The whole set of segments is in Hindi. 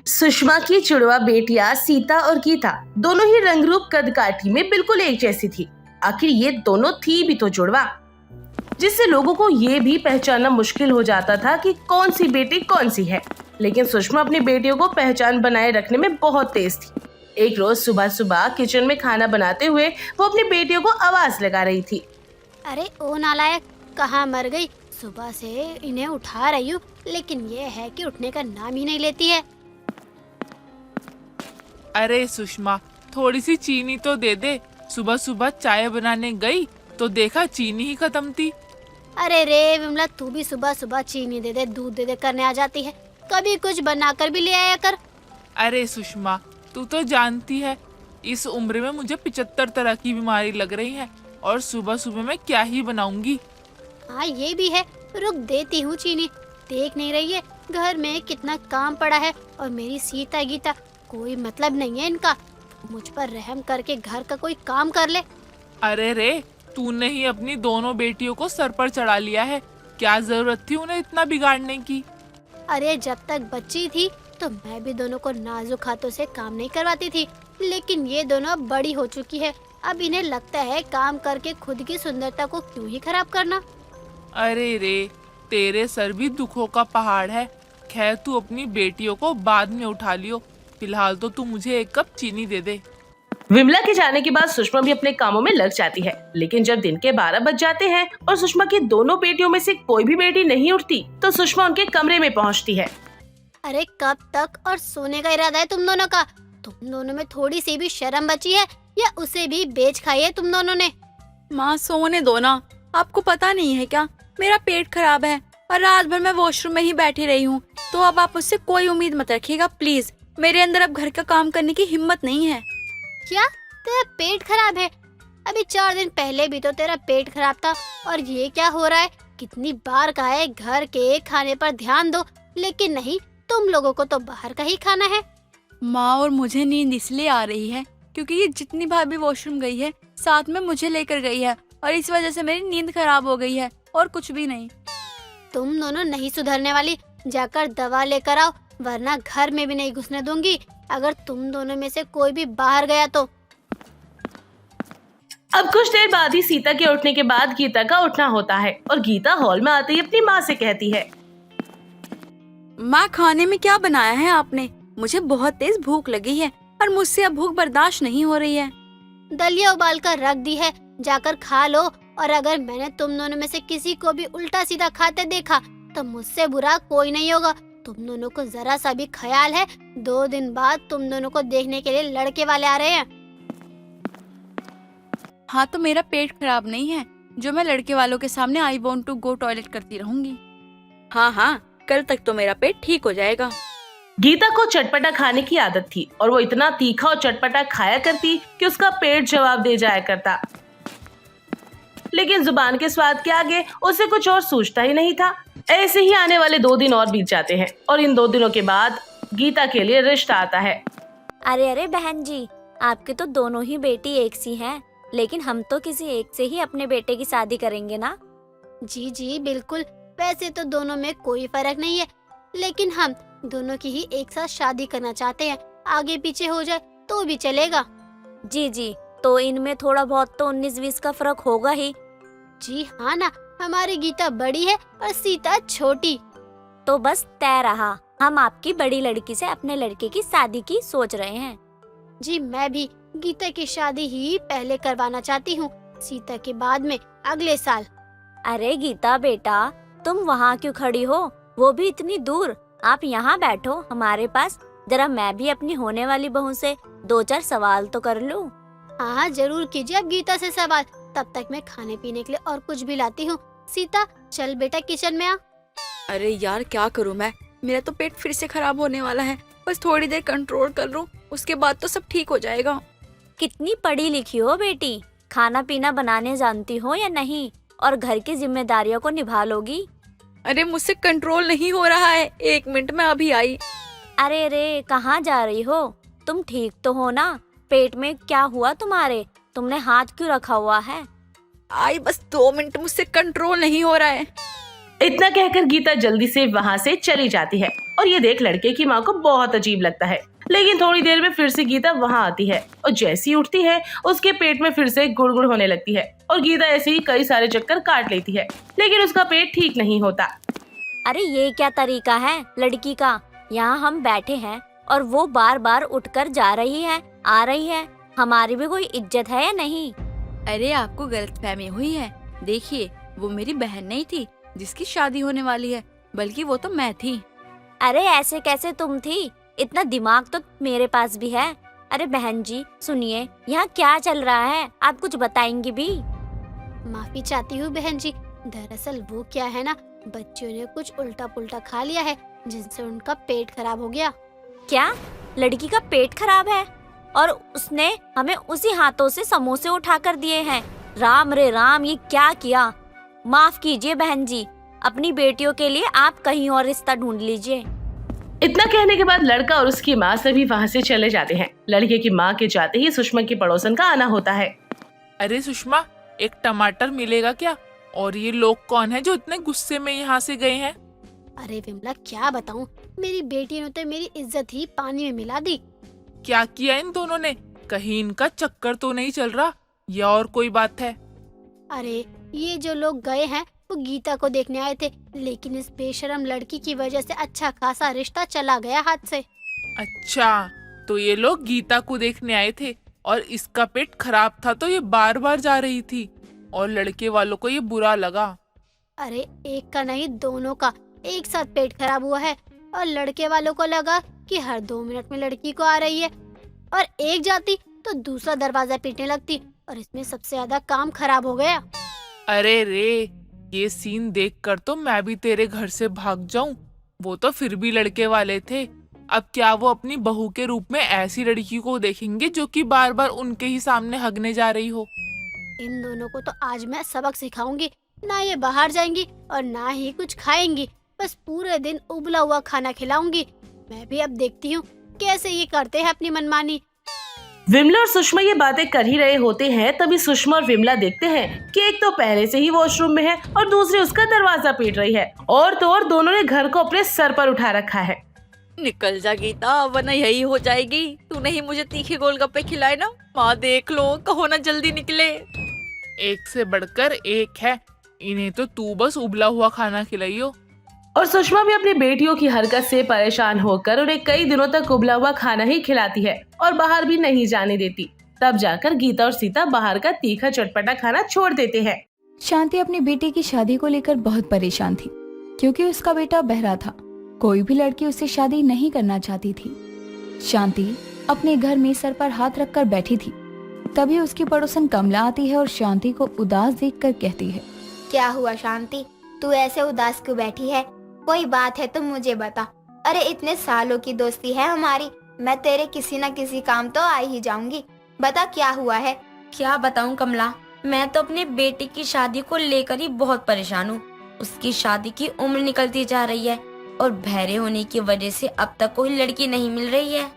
सुषमा की जुड़वा बेटियां सीता और गीता दोनों ही रंग रूप कदकाठी में बिल्कुल एक जैसी थी। आखिर ये दोनों थी भी तो जुड़वा, जिससे लोगों को ये भी पहचानना मुश्किल हो जाता था कि कौन सी बेटी कौन सी है। लेकिन सुषमा अपनी बेटियों को पहचान बनाए रखने में बहुत तेज थी। एक रोज सुबह सुबह किचन में खाना बनाते हुए वो अपनी बेटियों को आवाज लगा रही थी। अरे ओ नालायक, कहाँ मर गई? सुबह से इन्हें उठा रही हूँ, लेकिन ये है कि उठने का नाम ही नहीं लेती है। अरे सुषमा, थोड़ी सी चीनी तो दे दे। सुबह सुबह चाय बनाने गई तो देखा चीनी ही खत्म थी। अरे रे विमला, तू भी सुबह सुबह चीनी दे दे, दूध दे दे करने आ जाती है। कभी कुछ बनाकर भी ले आया कर। अरे सुषमा, तू तो जानती है इस उम्र में मुझे 75 तरह की बीमारी लग रही है और सुबह सुबह मैं क्या ही बनाऊंगी। हाँ ये भी है, रुक देती हूँ चीनी। देख नहीं रही है घर में कितना काम पड़ा है, और मेरी सीता गीता कोई मतलब नहीं है इनका। मुझ पर रहम करके घर का कोई काम कर ले। अरे रे, तूने ही अपनी दोनों बेटियों को सर पर चढ़ा लिया है। क्या जरूरत थी उन्हें इतना बिगाड़ने की? अरे जब तक बच्ची थी तो मैं भी दोनों को नाजुक हाथों से काम नहीं करवाती थी, लेकिन ये दोनों अब बड़ी हो चुकी है। अब इन्हें लगता है काम करके खुद की सुंदरता को क्यों ही खराब करना। अरे रे, तेरे सर भी दुखों का पहाड़ है। खैर, तू अपनी बेटियों को बाद में उठा लियो। फिलहाल तो तू मुझे एक कप चीनी दे दे। विमला के जाने के बाद सुषमा भी अपने कामों में लग जाती है। लेकिन जब दिन के 12 बज जाते हैं और सुषमा की दोनों बेटियों में से कोई भी बेटी नहीं उठती, तो सुषमा उनके कमरे में पहुंचती है। अरे कब तक और सोने का इरादा है तुम दोनों का? तुम दोनों में थोड़ी सी भी शर्म बची है या उसे भी बेच खाई है तुम दोनों ने? माँ सोने दो ना, आपको पता नहीं है क्या, मेरा पेट खराब है और रात भर मैं वॉशरूम में ही बैठी रही हूँ। तो अब आप मुझसे कोई उम्मीद मत रखिएगा प्लीज। मेरे अंदर अब घर का काम करने की हिम्मत नहीं है। क्या तेरा पेट खराब है? अभी 4 दिन पहले भी तो तेरा पेट खराब था, और ये क्या हो रहा है? कितनी बार कहा है घर के खाने पर ध्यान दो, लेकिन नहीं, तुम लोगों को तो बाहर का ही खाना है। माँ, और मुझे नींद इसलिए आ रही है क्योंकि ये जितनी बार भी वॉशरूम गई है साथ में मुझे लेकर गई है, और इस वजह से मेरी नींद खराब हो गई है, और कुछ भी नहीं। तुम दोनों नहीं सुधरने वाली, जाकर दवा लेकर आओ, वरना घर में भी नहीं घुसने दूंगी अगर तुम दोनों में से कोई भी बाहर गया तो। अब कुछ देर बाद ही सीता के उठने के बाद गीता का उठना होता है और गीता हॉल में आते ही अपनी माँ से कहती है, माँ खाने में क्या बनाया है आपने? मुझे बहुत तेज भूख लगी है और मुझसे अब भूख बर्दाश्त नहीं हो रही है। दलिया उबाल कर रख दी है, जाकर खा लो। और अगर मैंने तुम दोनों में से किसी को भी उल्टा सीधा खाते देखा तो मुझसे बुरा कोई नहीं होगा। तुम दोनों को जरा सा भी ख्याल है? 2 दिन बाद तुम दोनों को देखने के लिए लड़के वाले आ रहे हैं। हाँ तो मेरा पेट खराब नहीं है जो मैं लड़के वालों के सामने I want to go toilet करती रहूंगी। हाँ, कल तक तो मेरा पेट ठीक हो जाएगा। गीता को चटपटा खाने की आदत थी और वो इतना तीखा और चटपटा खाया करती कि उसका पेट जवाब दे जाया करता। लेकिन जुबान के स्वाद के आगे उसे कुछ और सूझता ही नहीं था। ऐसे ही आने वाले 2 दिन और बीत जाते हैं और इन 2 दिनों के बाद गीता के लिए रिश्ता आता है। अरे बहन जी, आपके तो दोनों ही बेटी एक सी हैं, लेकिन हम तो किसी एक से ही अपने बेटे की शादी करेंगे ना। जी बिल्कुल, वैसे तो दोनों में कोई फर्क नहीं है, लेकिन हम दोनों की ही एक साथ शादी करना चाहते हैं। आगे पीछे हो जाए तो भी चलेगा। जी, तो इनमें थोड़ा बहुत तो 19-20 का फर्क होगा ही। जी हाँ ना, हमारी गीता बड़ी है और सीता छोटी। तो बस तय रहा, हम आपकी बड़ी लड़की से अपने लड़के की शादी की सोच रहे हैं। जी मैं भी गीता की शादी ही पहले करवाना चाहती हूँ, सीता के बाद में अगले साल। अरे गीता बेटा, तुम वहाँ क्यों खड़ी हो? वो भी इतनी दूर। आप यहाँ बैठो हमारे पास, जरा मैं भी अपनी होने वाली बहू से 2-4 सवाल तो कर लूँ। हाँ जरूर कीजिए अब गीता से सवाल, तब तक मैं खाने पीने के लिए और कुछ भी लाती हूँ। सीता चल बेटा किचन में आ। अरे यार क्या करूँ मैं, मेरा तो पेट फिर से खराब होने वाला है। बस थोड़ी देर कंट्रोल कर लूँ, उसके बाद तो सब ठीक हो जाएगा। कितनी पढ़ी लिखी हो बेटी, खाना पीना बनाने जानती हो या नहीं? और घर की जिम्मेदारियों को निभा लोगी? अरे मुझसे कंट्रोल नहीं हो रहा है, 1 मिनट में अभी आई। अरे कहाँ जा रही हो? तुम ठीक तो हो ना? पेट में क्या हुआ तुम्हारे? तुमने हाथ क्यों रखा हुआ है? आई बस 2 मिनट, मुझसे कंट्रोल नहीं हो रहा है। इतना कहकर गीता जल्दी से वहाँ से चली जाती है और ये देख लड़के की माँ को बहुत अजीब लगता है। लेकिन थोड़ी देर में फिर से गीता वहाँ आती है और जैसी ही उठती है उसके पेट में फिर से गुड़गुड़ होने लगती है और गीता ऐसे ही कई सारे चक्कर काट लेती है, लेकिन उसका पेट ठीक नहीं होता। अरे ये क्या तरीका है लड़की का, यहाँ हम बैठे हैं और वो बार बार उठकर जा रही है आ रही है, हमारी भी कोई इज्जत है या नहीं। अरे आपको गलतफहमी हुई है। देखिए वो मेरी बहन नहीं थी जिसकी शादी होने वाली है, बल्कि वो तो मैं थी। अरे ऐसे कैसे तुम थी, इतना दिमाग तो मेरे पास भी है। अरे बहन जी सुनिए, यहाँ क्या चल रहा है, आप कुछ बताएंगी भी? माफी चाहती हूँ बहन जी, दरअसल वो क्या है ना, बच्चों ने कुछ उल्टा पुल्टा खा लिया है जिनसे उनका पेट खराब हो गया। क्या लड़की का पेट खराब है और उसने हमें उसी हाथों से समोसे उठा कर दिए हैं? राम रे राम, ये क्या किया। माफ कीजिए बहन जी, अपनी बेटियों के लिए आप कहीं और रिश्ता ढूंढ लीजिए। इतना कहने के बाद लड़का और उसकी माँ सभी वहाँ से चले जाते हैं। लड़के की माँ के जाते ही सुषमा की पड़ोसन का आना होता है। अरे सुषमा, एक टमाटर मिलेगा क्या? और ये लोग कौन है जो इतने गुस्से में यहाँ से गए हैं? अरे विमला क्या बताऊँ, मेरी बेटी ने तो मेरी इज्जत ही पानी में मिला दी। क्या किया इन दोनों ने? कहीं इनका चक्कर तो नहीं चल रहा या और कोई बात है? अरे ये जो लोग गए हैं वो गीता को देखने आए थे, लेकिन इस बेशरम लड़की की वजह से अच्छा खासा रिश्ता चला गया हाथ से। अच्छा, तो ये लोग गीता को देखने आए थे और इसका पेट खराब था तो ये बार बार जा रही थी और लड़के वालों को ये बुरा लगा। अरे एक का नहीं, दोनों का एक साथ पेट खराब हुआ है और लड़के वालों को लगा कि हर 2 मिनट में लड़की को आ रही है और एक जाती तो दूसरा दरवाजा पीटने लगती और इसमें सबसे ज्यादा काम खराब हो गया। अरे रे, ये सीन देखकर तो मैं भी तेरे घर से भाग जाऊं। वो तो फिर भी लड़के वाले थे, अब क्या वो अपनी बहू के रूप में ऐसी लड़की को देखेंगे जो कि बार बार उनके ही सामने हगने जा रही हो? इन दोनों को तो आज मैं सबक सिखाऊंगी। ना ये बाहर जाएंगी और ना ही कुछ खाएंगी, बस पूरे दिन उबला हुआ खाना खिलाऊंगी। मैं भी अब देखती हूँ कैसे ये करते हैं अपनी मनमानी। विमला और सुषमा ये बातें कर ही रहे होते हैं, तभी सुषमा और विमला देखते हैं कि एक तो पहले से ही वॉशरूम में है और दूसरी उसका दरवाजा पीट रही है और तो और दोनों ने घर को अपने सर पर उठा रखा है। निकल जा गीता, वरना यही हो जाएगी। तू नहीं मुझे तीखे गोलगप्पे खिलाए ना, माँ देख लो, कहो ना जल्दी निकले। एक से बढ़कर एक है, इन्हें तो तू बस उबला हुआ खाना खिलाइयो। और सुषमा भी अपनी बेटियों की हरकत से परेशान होकर उन्हें कई दिनों तक उबला हुआ खाना ही खिलाती है और बाहर भी नहीं जाने देती। तब जाकर गीता और सीता बाहर का तीखा चटपटा खाना छोड़ देते हैं। शांति अपनी बेटी की शादी को लेकर बहुत परेशान थी, क्योंकि उसका बेटा बहरा था। कोई भी लड़की उससे शादी नहीं करना चाहती थी। शांति अपने घर में सर पर हाथ रखकर बैठी थी। तभी उसकी पड़ोसन कमला आती है और शांति को उदास देखकर कहती है, क्या हुआ शांति, तू ऐसे उदास क्यों बैठी है? कोई बात है तो मुझे बता। अरे इतने सालों की दोस्ती है हमारी, मैं तेरे किसी न किसी काम तो आ ही जाऊंगी। बता क्या हुआ है? क्या बताऊं कमला, मैं तो अपने बेटे की शादी को लेकर ही बहुत परेशान हूँ। उसकी शादी की उम्र निकलती जा रही है और बहरे होने की वजह से अब तक कोई लड़की नहीं मिल रही है।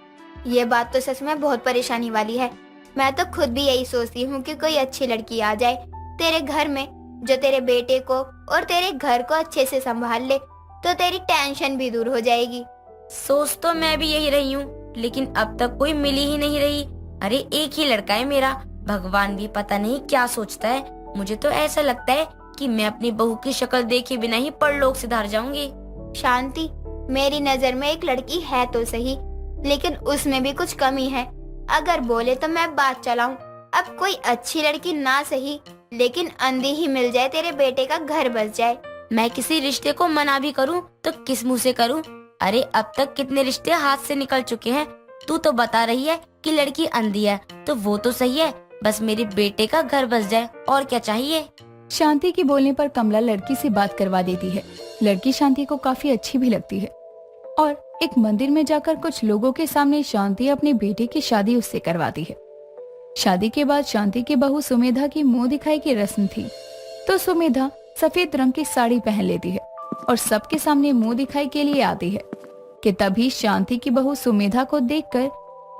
ये बात तो सच में बहुत परेशानी वाली है। मैं तो खुद भी यही सोचती हूँ कि कोई अच्छी लड़की आ जाए तेरे घर में, जो तेरे बेटे को और तेरे घर को अच्छे से संभाल ले, तो तेरी टेंशन भी दूर हो जाएगी। सोच तो मैं भी यही रही हूँ, लेकिन अब तक कोई मिली ही नहीं रही। अरे एक ही लड़का है मेरा, भगवान भी पता नहीं क्या सोचता है। मुझे तो ऐसा लगता है कि मैं अपनी बहू की शक्ल देखे बिना ही परलोक से धार जाऊंगी। शांति, मेरी नजर में एक लड़की है तो सही, लेकिन उसमें भी कुछ कमी है। अगर बोले तो मैं बात चलाऊं। अब कोई अच्छी लड़की ना सही, लेकिन अंधी ही मिल जाए, तेरे बेटे का घर बस जाए। मैं किसी रिश्ते को मना भी करूं तो किस मुंह से करूं? अरे अब तक कितने रिश्ते हाथ से निकल चुके हैं। तू तो बता रही है कि लड़की अंधी है, तो वो तो सही है, बस मेरे बेटे का घर बस जाए, और क्या चाहिए। शांति के बोलने पर कमला लड़की से बात करवा देती है। लड़की शांति को काफी अच्छी भी लगती है और एक मंदिर में जाकर कुछ लोगों के सामने शांति अपने बेटे की शादी उससे करवाती है। शादी के बाद शांति की बहू सुमेधा की मुंह दिखाई की रस्म थी, तो सुमेधा सफेद रंग की साड़ी पहन लेती है और सबके सामने मुंह दिखाई के लिए आती है कि तभी शांति की बहू सुमेधा को देखकर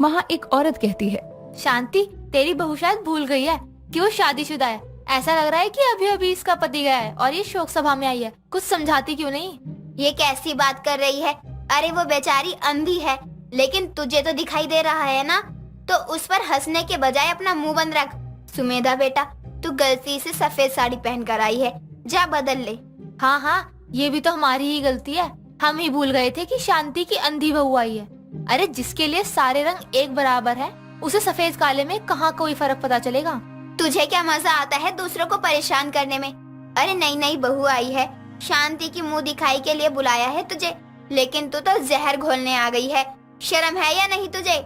वहाँ एक औरत कहती है, शांति, तेरी बहू शायद भूल गई है कि वो शादीशुदा है ऐसा लग रहा है कि अभी अभी इसका पति गया है और ये शोक सभा में आई है। कुछ समझाती क्यों नहीं? ये कैसी बात कर रही है? अरे वो बेचारी अंधी है, लेकिन तुझे तो दिखाई दे रहा है ना, तो उस पर हंसने के बजाय अपना मुंह बंद रख। सुमेधा बेटा, तू गलती से सफेद साड़ी पहन कर आई है, जा बदल ले। हाँ हाँ, ये भी तो हमारी ही गलती है। हम ही भूल गए थे कि शांति की अंधी बहू आई है। अरे जिसके लिए सारे रंग एक बराबर है, उसे सफेद काले में कहाँ कोई फर्क पता चलेगा? तुझे क्या मजा आता है दूसरों को परेशान करने में? अरे नई नई बहू आई है, शांति की मुंह दिखाई के लिए बुलाया है तुझे, लेकिन तू तो जहर घोलने आ गई है। शर्म है या नहीं तुझे?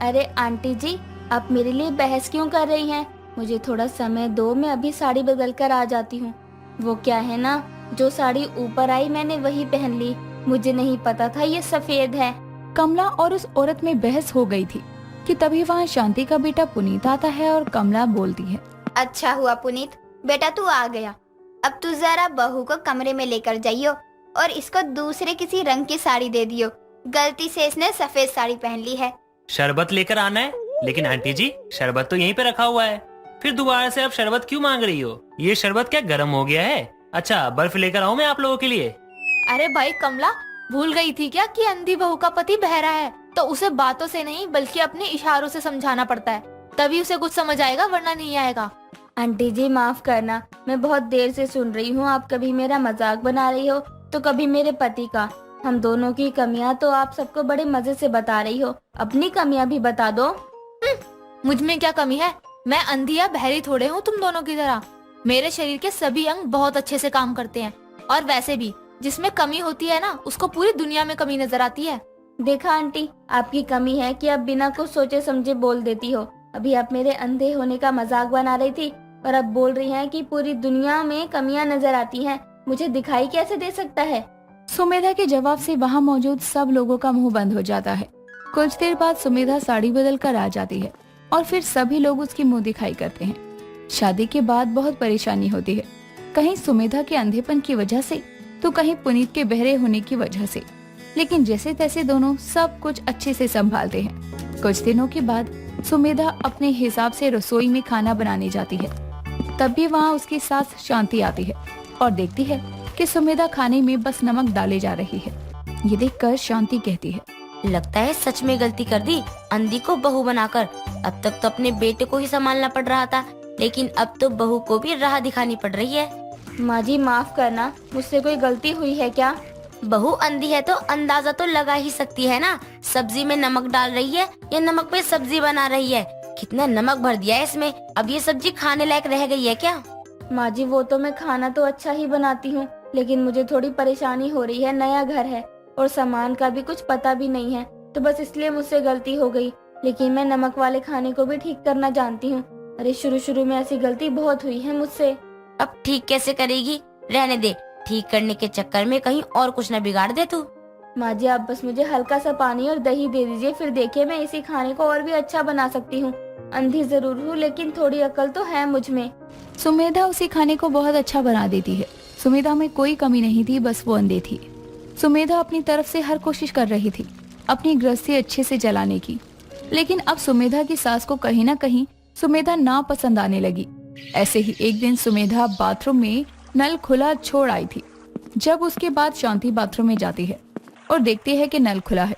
अरे आंटी जी, आप मेरे लिए बहस क्यों कर रही हैं? मुझे थोड़ा समय दो, मैं अभी साड़ी बदल कर आ जाती हूँ। वो क्या है ना, जो साड़ी ऊपर आई मैंने वही पहन ली, मुझे नहीं पता था ये सफेद है। कमला और उस औरत में बहस हो गई थी कि तभी वहाँ शांति का बेटा पुनीत आता है और कमला बोलती है, अच्छा हुआ पुनीत, बेटा तू आ गया। अब तू जरा बहू को कमरे में लेकर जाइयो और इसको दूसरे किसी रंग की साड़ी दे दियो। गलती से इसने सफेद साड़ी पहन ली है। शरबत लेकर आना है, लेकिन आंटी जी शरबत तो यहीं पे रखा हुआ है, फिर दोबारा से आप शरबत क्यों मांग रही हो? ये शरबत क्या गर्म हो गया है? अच्छा बर्फ लेकर आऊं मैं आप लोगों के लिए? अरे भाई कमला, भूल गई थी क्या कि अंधी बहू का पति बहरा है? तो उसे बातों से नहीं बल्कि अपने इशारों से समझाना पड़ता है, तभी उसे कुछ समझ आएगा, वरना नहीं आएगा। आंटी जी माफ करना, मैं बहुत देर से सुन रही हूँ। आप कभी मेरा मजाक बना रही हो तो कभी मेरे पति का। हम दोनों की कमियां तो आप सबको बड़े मजे से बता रही हो, अपनी कमियां भी बता दो। मुझ में क्या कमी है? मैं अंधी या बहरी थोड़े हूँ तुम दोनों की तरह। मेरे शरीर के सभी अंग बहुत अच्छे से काम करते हैं, और वैसे भी जिसमें कमी होती है ना, उसको पूरी दुनिया में कमी नजर आती है। देखा आंटी, आपकी कमी है कि आप बिना कुछ सोचे समझे बोल देती हो। अभी आप मेरे अंधे होने का मजाक बना रही थी और अब बोल रही हैं कि पूरी दुनिया में कमियां नजर आती हैं। मुझे दिखाई कैसे दे सकता है? सुमेधा के जवाब से वहाँ मौजूद सब लोगों का मुंह बंद हो जाता है। कुछ देर बाद सुमेधा साड़ी बदल कर आ जाती है और फिर सभी लोग उसकी मुंह दिखाई करते हैं। शादी के बाद बहुत परेशानी होती है, कहीं सुमेधा के अंधेपन की वजह से तो कहीं पुनीत के बहरे होने की वजह से, लेकिन जैसे तैसे दोनों सब कुछ अच्छे से संभालते हैं। कुछ दिनों के बाद सुमेधा अपने हिसाब से रसोई में खाना बनाने जाती है। तभी वहाँ उसकी सास शांति आती है और देखती है कि सुमेधा खाने में बस नमक डाले जा रही है। ये देखकर शांति कहती है, लगता है सच में गलती कर दी अंधी को बहू बनाकर। अब तक तो अपने बेटे को ही संभालना पड़ रहा था, लेकिन अब तो बहू को भी राह दिखानी पड़ रही है। माँ जी माफ करना, मुझसे कोई गलती हुई है क्या? बहू अंधी है तो अंदाजा तो लगा ही सकती है ना, सब्जी में नमक डाल रही है या नमक पे सब्जी बना रही है। कितना नमक भर दिया है इसमें, अब ये सब्जी खाने लायक रह गई है क्या? माँ जी वो तो मैं खाना तो अच्छा ही बनाती हूँ, लेकिन मुझे थोड़ी परेशानी हो रही है। नया घर है और सामान का भी कुछ पता भी नहीं है, तो बस इसलिए मुझसे गलती हो गई। लेकिन मैं नमक वाले खाने को भी ठीक करना जानती हूँ। अरे शुरू में ऐसी गलती बहुत हुई है मुझसे। अब ठीक कैसे करेगी? रहने दे, ठीक करने के चक्कर में कहीं और कुछ न बिगाड़ दे तू। माँ जी आप बस मुझे हल्का सा पानी और दही दे दीजिए, फिर देखिए मैं इसी खाने को और भी अच्छा बना सकती हूँ। अंधी जरूर हूँ लेकिन थोड़ी अकल तो है मुझ में। सुमेधा उसी खाने को बहुत अच्छा बना देती है। सुमेधा में कोई कमी नहीं थी, बस वो अंधे थी। सुमेधा अपनी तरफ से हर कोशिश कर रही थी अपनी गृहस्थी अच्छे से चलाने की, लेकिन अब सुमेधा की सास को कहीं ना कहीं सुमेधा ना पसंद आने लगी। ऐसे ही एक दिन सुमेधा बाथरूम में नल खुला छोड़ आई थी। जब उसके बाद शांति बाथरूम में जाती है और देखती है कि नल खुला है,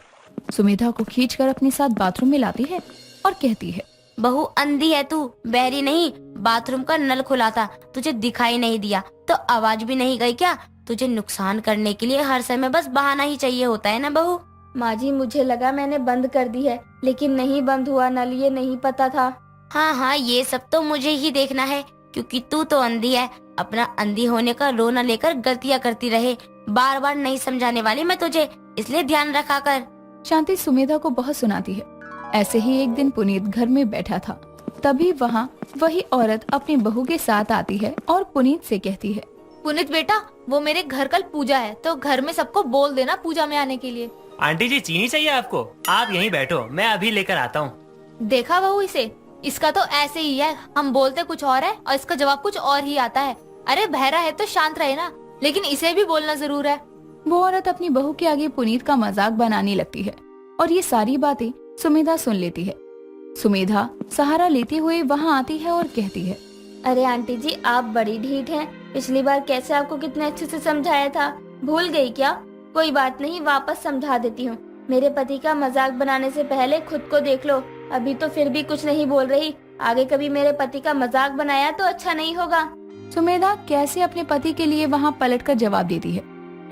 सुमेधा को खींचकर अपने साथ बाथरूम में लाती है और कहती है, बहू अंधी है तू, बहरी नहीं। बाथरूम का नल खुला था, तुझे दिखाई नहीं दिया तो आवाज भी नहीं गई क्या? तुझे नुकसान करने के लिए हर समय बस बहाना ही चाहिए होता है ना बहू। माँ जी मुझे लगा मैंने बंद कर दी है, लेकिन नहीं बंद हुआ नल, ये नहीं पता था। हाँ ये सब तो मुझे ही देखना है, क्योंकि तू तो अंधी है। अपना अंधी होने का रोना लेकर गलतियाँ करती रहे, बार बार नहीं समझाने वाली मैं तुझे, इसलिए ध्यान रखा कर। शांति सुमेधा को बहुत सुनाती है। ऐसे ही एक दिन पुनीत घर में बैठा था, तभी वहाँ वही औरत अपनी बहू के साथ आती है और पुनीत से कहती है, पुनीत बेटा, वो मेरे घर कल पूजा है, तो घर में सबको बोल देना पूजा में आने के लिए। आंटी जी चीनी चाहिए आपको? आप यहीं बैठो, मैं अभी लेकर आता हूँ। देखा बहू इसे, इसका तो ऐसे ही है, हम बोलते कुछ और है और इसका जवाब कुछ और ही आता है। अरे बहरा है तो शांत रहे ना, लेकिन इसे भी बोलना जरूर है। वो औरत अपनी बहू के आगे पुनीत का मजाक बनाने लगती है और ये सारी बातें सुमेधा सुन लेती है। सुमेधा सहारा लेते हुए वहाँ आती है और कहती है, अरे आंटी जी, आप बड़ी ढीठ हैं। पिछली बार कैसे आपको कितने अच्छे से समझाया था, भूल गई क्या? कोई बात नहीं, वापस समझा देती हूँ। मेरे पति का मजाक बनाने से पहले खुद को देख लो। अभी तो फिर भी कुछ नहीं बोल रही, आगे कभी मेरे पति का मजाक बनाया तो अच्छा नहीं होगा। सुमेधा कैसे अपने पति के लिए वहाँ पलटकर जवाब देती है।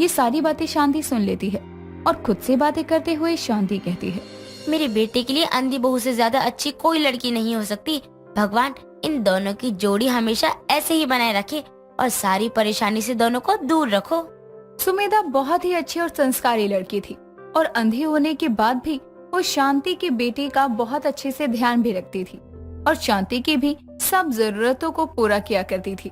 ये सारी बातें शांति सुन लेती है और खुद से बातें करते हुए शांति कहती है, मेरे बेटे के लिए अंधी बहू से ज्यादा अच्छी कोई लड़की नहीं हो सकती। भगवान इन दोनों की जोड़ी हमेशा ऐसे ही बनाए रखे और सारी परेशानी से दोनों को दूर रखो। सुमेधा बहुत ही अच्छी और संस्कारी लड़की थी और अंधी होने के बाद भी वो शांति के बेटे का बहुत अच्छे से ध्यान भी रखती थी और शांति की भी सब जरूरतों को पूरा किया करती थी।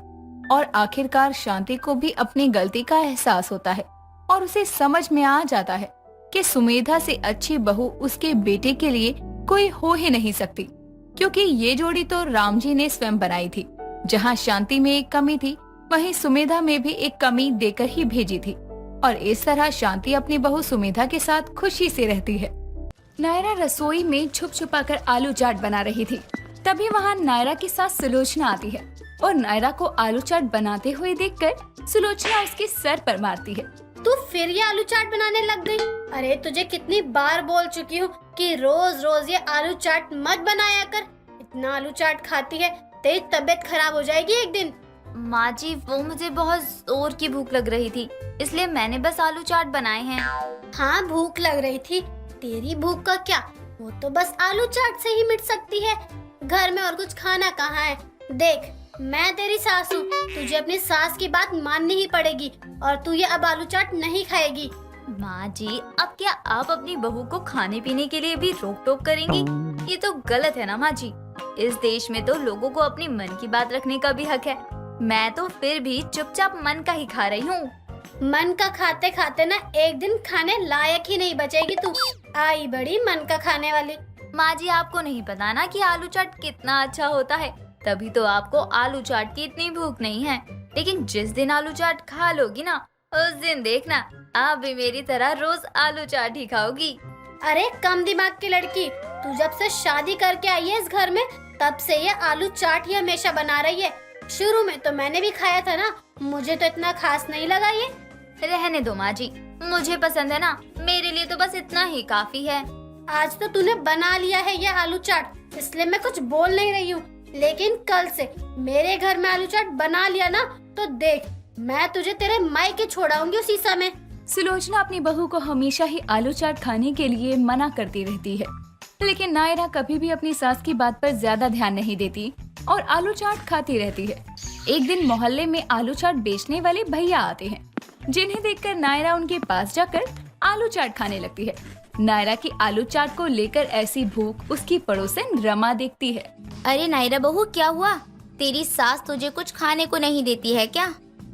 और आखिरकार शांति को भी अपनी गलती का एहसास होता है और उसे समझ में आ जाता है कि सुमेधा से अच्छी बहू उसके बेटे के लिए कोई हो ही नहीं सकती, क्योंकि ये जोड़ी तो राम जी ने स्वयं बनाई थी। जहाँ शांति में एक कमी थी, वहीं सुमेधा में भी एक कमी देकर ही भेजी थी और इस तरह शांति अपनी बहू सुमेधा के साथ खुशी से रहती है। नायरा रसोई में छुप छुपा कर आलू चाट बना रही थी। तभी वहाँ नायरा के साथ सुलोचना आती है और नायरा को आलू चाट बनाते हुए देखकर सुलोचना उसके सर पर मारती है। तू फिर ये आलू चाट बनाने लग गई? अरे तुझे कितनी बार बोल चुकी हूँ कि रोज रोज ये आलू चाट मत बनाया कर। इतना आलू चाट खाती है, तेरी तबीयत खराब हो जाएगी एक दिन। माँ जी, वो मुझे बहुत जोर की भूख लग रही थी, इसलिए मैंने बस आलू चाट बनाए हैं। हाँ, भूख लग रही थी। तेरी भूख का क्या, वो तो बस आलू चाट से ही मिट सकती है। घर में और कुछ खाना कहाँ है? देख, मैं तेरी सास हूँ, तुझे अपनी सास की बात माननी ही पड़ेगी और तू ये अब आलू चाट नहीं खाएगी। माँ जी, अब क्या आप अपनी बहू को खाने पीने के लिए भी रोक टोक करेंगी? ये तो गलत है ना माँ जी। इस देश में तो लोगों को अपनी मन की बात रखने का भी हक है। मैं तो फिर भी चुपचाप मन का ही खा रही हूँ। मन का खाते खाते ना एक दिन खाने लायक ही नहीं बचेगी तू। आई बड़ी मन का खाने वाली। माँ जी, आपको नहीं पता ना कि आलू चाट कितना अच्छा होता है, तभी तो आपको आलू चाट की इतनी भूख नहीं है। लेकिन जिस दिन आलू चाट खा लोगी ना, उस दिन देखना आप भी मेरी तरह रोज आलू चाट ही खाओगी। अरे कम दिमाग की लड़की, तू जब से शादी करके आई है इस घर में, तब से ये आलू चाट ही हमेशा बना रही है। शुरू में तो मैंने भी खाया था ना, मुझे तो इतना खास नहीं लगा ये। रहने दो माँ जी, मुझे पसंद है ना, मेरे लिए तो बस इतना ही काफी है। आज तो तूने बना लिया है ये आलू चाट, इसलिए मैं कुछ बोल नहीं रही हूँ। लेकिन कल से मेरे घर में आलू चाट बना लिया ना, तो देख मैं तुझे तेरे मायके छोड़ाऊंगी उसी समय। सुलोचना अपनी बहू को हमेशा ही आलू चाट खाने के लिए मना करती रहती है, लेकिन नायरा कभी भी अपनी सास की बात पर ज्यादा ध्यान नहीं देती और आलू चाट खाती रहती है। एक दिन मोहल्ले में आलू चाट बेचने वाले भैया आते हैं, जिन्हें देखकर नायरा उनके पास जाकर आलू चाट खाने लगती है। नायरा की आलू चाट को लेकर ऐसी भूख उसकी पड़ोसन रमा देखती है। अरे नायरा बहू, क्या हुआ? तेरी सास तुझे कुछ खाने को नहीं देती है क्या?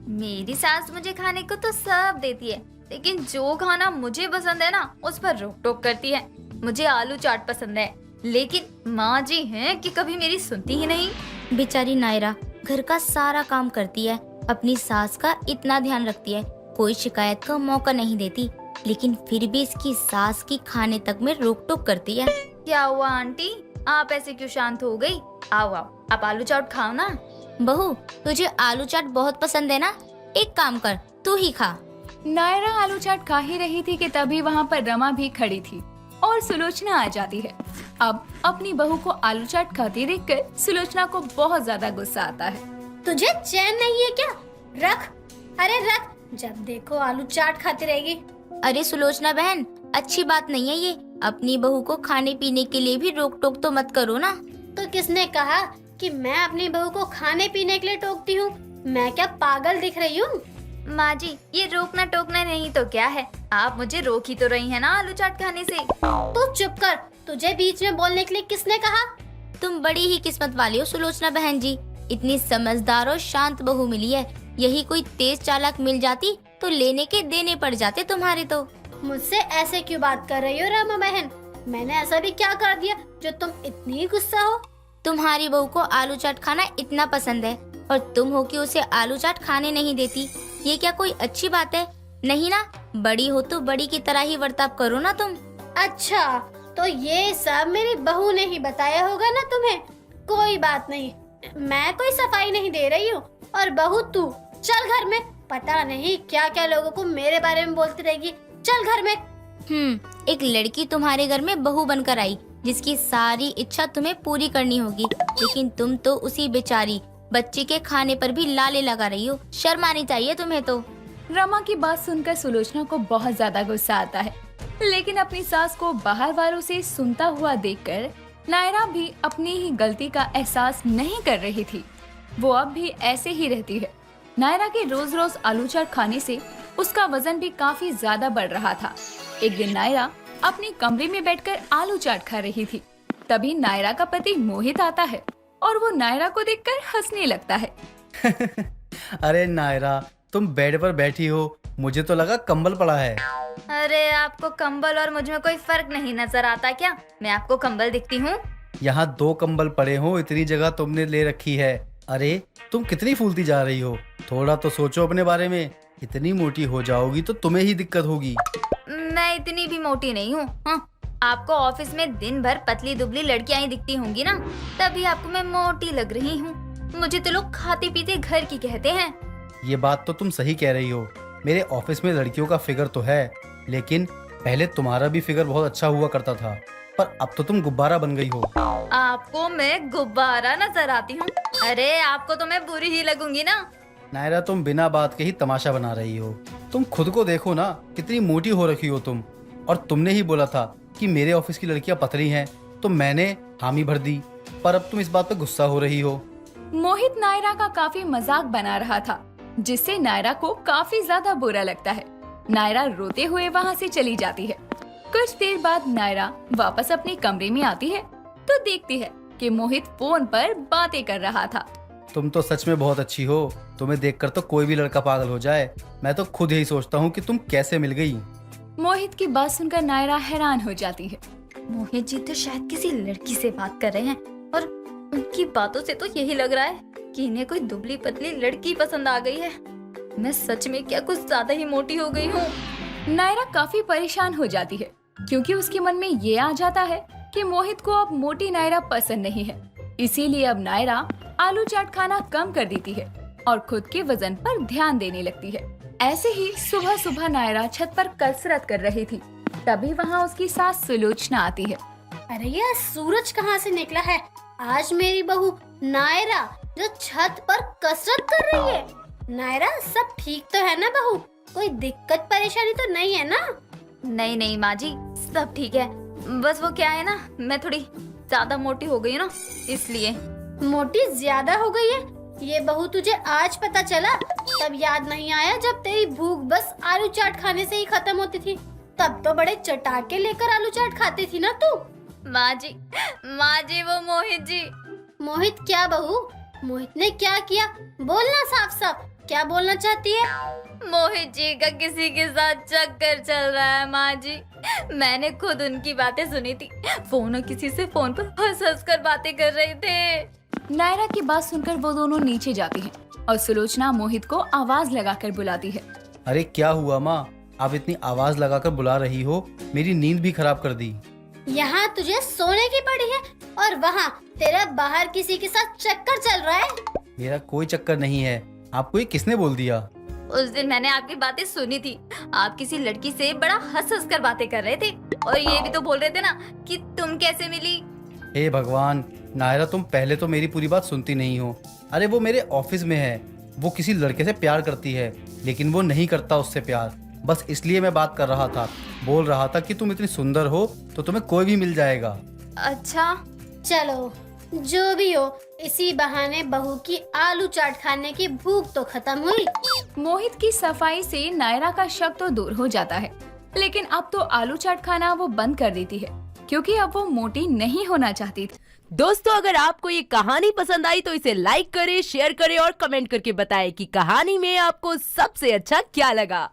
मेरी सास मुझे खाने को तो सब देती है, लेकिन जो खाना मुझे पसंद है ना, उस पर रोक टोक करती है। मुझे आलू चाट पसंद है, लेकिन माँ जी हैं कि कभी मेरी सुनती ही नहीं। बेचारी नायरा घर का सारा काम करती है, अपनी सास का इतना ध्यान रखती है, कोई शिकायत का मौका नहीं देती, लेकिन फिर भी इसकी सास की खाने तक में रोक टोक करती है। क्या हुआ आंटी, आप ऐसे क्यों शांत हो गई? आओ आओ, आप आलू चाट खाओ ना। बहू, तुझे आलू चाट बहुत पसंद है ना, एक काम कर, तू ही खा। नायरा आलू चाट खा ही रही थी कि तभी वहाँ पर रमा भी खड़ी थी और सुलोचना आ जाती है। अब अपनी बहू को आलू चाट खाती देखकर सुलोचना को बहुत ज्यादा गुस्सा आता है। तुझे चैन नहीं है क्या? रख, अरे रख, जब देखो आलू चाट खाती रहेगी। अरे सुलोचना बहन, अच्छी बात नहीं है ये, अपनी बहू को खाने पीने के लिए भी रोक टोक तो मत करो ना। तो किसने कहा कि मैं अपनी बहू को खाने पीने के लिए टोकती हूँ? मैं क्या पागल दिख रही हूँ? माँ जी, ये रोकना टोकना नहीं तो क्या है, आप मुझे रोक ही तो रही है ना आलू चाट खाने से। तू चुप कर, तुझे बीच में बोलने के लिए किसने कहा? तुम बड़ी ही किस्मत वाली हो सुलोचना बहन जी, इतनी समझदार और शांत बहू मिली है। यही कोई तेज चालाक मिल जाती तो लेने के देने पड़ जाते तुम्हारे। तो मुझसे ऐसे क्यों बात कर रही हो रमा बहन? मैंने ऐसा भी क्या कर दिया जो तुम इतनी गुस्सा हो? तुम्हारी बहू को आलू चाट खाना इतना पसंद है और तुम हो कि उसे आलू चाट खाने नहीं देती, ये क्या कोई अच्छी बात है? नहीं ना, बड़ी हो तो बड़ी की तरह ही बर्ताव करो ना तुम। अच्छा, तो ये सब मेरी बहू ने ही बताया होगा ना तुम्हें? कोई बात नहीं, मैं कोई सफाई नहीं दे रही हूँ। और बहू तू चल घर में, पता नहीं क्या क्या लोगों को मेरे बारे में बोलती रहेगी। चल घर में। एक लड़की तुम्हारे घर में बहू बनकर आई जिसकी सारी इच्छा तुम्हें पूरी करनी होगी, लेकिन तुम तो उसी बेचारी बच्चे के खाने पर भी लाले लगा रही हो। शर्म आनी चाहिए तुम्हें तो। रमा की बात सुनकर सुलोचना को बहुत ज्यादा गुस्सा आता है, लेकिन अपनी सास को बाहर वालों से सुनता हुआ देखकर नायरा भी अपनी ही गलती का एहसास नहीं कर रही थी। वो अब भी ऐसे ही रहती है। नायरा के रोज रोज आलू चाट खाने से उसका वजन भी काफी ज्यादा बढ़ रहा था। एक दिन नायरा अपने कमरे में बैठकर आलू चाट खा रही थी। तभी नायरा का पति मोहित आता है और वो नायरा को देखकर हंसने लगता है। अरे नायरा, तुम बेड पर बैठी हो, मुझे तो लगा कंबल पड़ा है। अरे आपको कंबल और मुझ में कोई फर्क नहीं नजर आता क्या? मैं आपको कंबल दिखती हूँ? यहाँ 2 कंबल पड़े हो, इतनी जगह तुमने ले रखी है। अरे तुम कितनी फूलती जा रही हो, थोड़ा तो सोचो अपने बारे में। इतनी मोटी हो जाओगी तो तुम्हें ही दिक्कत होगी। मैं इतनी भी मोटी नहीं हूँ। हाँ, आपको ऑफिस में दिन भर पतली दुबली लड़कियां ही दिखती होंगी ना, तभी आपको मैं मोटी लग रही हूँ। मुझे तो लोग खाते पीते घर की कहते हैं। ये बात तो तुम सही कह रही हो। मेरे ऑफिस में लड़कियों का फिगर तो है, लेकिन पहले तुम्हारा भी फिगर बहुत अच्छा हुआ करता था, पर अब तो तुम गुब्बारा बन गई हो। आपको मैं गुब्बारा नजर आती हूँ? अरे आपको तो मैं बुरी ही लगूंगी ना। नायरा, तुम बिना बात के ही तमाशा बना रही हो। तुम खुद को देखो ना, कितनी मोटी हो रखी हो तुम। और तुमने ही बोला था कि मेरे ऑफिस की लड़कियां पतली हैं, तो मैंने हामी भर दी, पर अब तुम इस बात पर गुस्सा हो रही हो। मोहित नायरा का काफी मजाक बना रहा था, जिससे नायरा को काफी ज्यादा बुरा लगता है। नायरा रोते हुए वहाँ से चली जाती है। कुछ देर बाद नायरा वापस अपने कमरे में आती है तो देखती है कि मोहित फोन पर बातें कर रहा था। तुम तो सच में बहुत अच्छी हो, तुम्हें देखकर तो कोई भी लड़का पागल हो जाए। मैं तो खुद यही सोचता हूँ कि तुम कैसे मिल गई। मोहित की बात सुनकर नायरा हैरान हो जाती है। मोहित जी तो शायद किसी लड़की से बात कर रहे हैं, और उनकी बातों से तो यही लग रहा है कि इन्हें कोई दुबली पतली लड़की पसंद आ गई है। मैं सच में क्या कुछ ज्यादा ही मोटी हो गई हूँ? नायरा काफी परेशान हो जाती है, क्योंकि उसके मन में ये आ जाता है कि मोहित को अब मोटी नायरा पसंद नहीं है। इसीलिए अब नायरा आलू चाट खाना कम कर देती है और खुद के वजन पर ध्यान देने लगती है। ऐसे ही सुबह सुबह नायरा छत पर कसरत कर रही थी, तभी वहाँ उसकी सास सुलोचना आती है। अरे यह सूरज कहाँ से निकला है? आज मेरी बहू नायरा जो छत पर कसरत कर रही है। नायरा, सब ठीक तो है ना बहू? कोई दिक्कत परेशानी तो नहीं है ना? नहीं नहीं माँ जी, सब ठीक है। बस वो क्या है ना, मैं थोड़ी ज्यादा मोटी हो गई ना, इसलिए। मोटी ज्यादा हो गई है? ये बहू तुझे आज पता चला? तब याद नहीं आया जब तेरी भूख बस आलू चाट खाने से ही खत्म होती थी? तब तो बड़े चटाके लेकर आलू चाट खाती थी ना तू? माँ जी वो मोहित जी। मोहित क्या बहू? मोहित ने क्या किया? बोलना साफ साफ, क्या बोलना चाहती है? मोहित जी का किसी के साथ चक्कर चल रहा है माँ जी। मैंने खुद उनकी बातें सुनी थी। फोन किसी से फोन पर हंस हंस कर बातें कर रहे थे। नायरा की बात सुनकर वो दोनों नीचे जाती हैं और सुलोचना मोहित को आवाज लगाकर बुलाती है। अरे क्या हुआ माँ, आप इतनी आवाज लगाकर बुला रही हो? मेरी नींद भी खराब कर दी। यहाँ तुझे सोने की पड़ी है और वहाँ तेरा बाहर किसी के साथ चक्कर चल रहा है। मेरा कोई चक्कर नहीं है। आपको ये किसने बोल दिया? उस दिन मैंने आपकी बातें सुनी थी। आप किसी लड़की से बड़ा हंस हंस कर बातें कर रहे थे, और ये भी तो बोल रहे थे ना कि तुम कैसे मिली। हे भगवान, नायरा तुम पहले तो मेरी पूरी बात सुनती नहीं हो। अरे वो मेरे ऑफिस में है, वो किसी लड़के से प्यार करती है, लेकिन वो नहीं करता उससे प्यार। बस इसलिए मैं बात कर रहा था, बोल रहा था कि तुम इतनी सुंदर हो तो तुम्हें कोई भी मिल जाएगा। अच्छा चलो जो भी हो, इसी बहाने बहू की आलू चाट खाने की भूख तो खत्म हुई। मोहित की सफाई से नायरा का शक तो दूर हो जाता है, लेकिन अब तो आलू चाट खाना वो बंद कर देती है, क्योंकि अब वो मोटी नहीं होना चाहती थी। दोस्तों, अगर आपको ये कहानी पसंद आई तो इसे लाइक करें, शेयर करें और कमेंट करके बताएं कि कहानी में आपको सबसे अच्छा क्या लगा।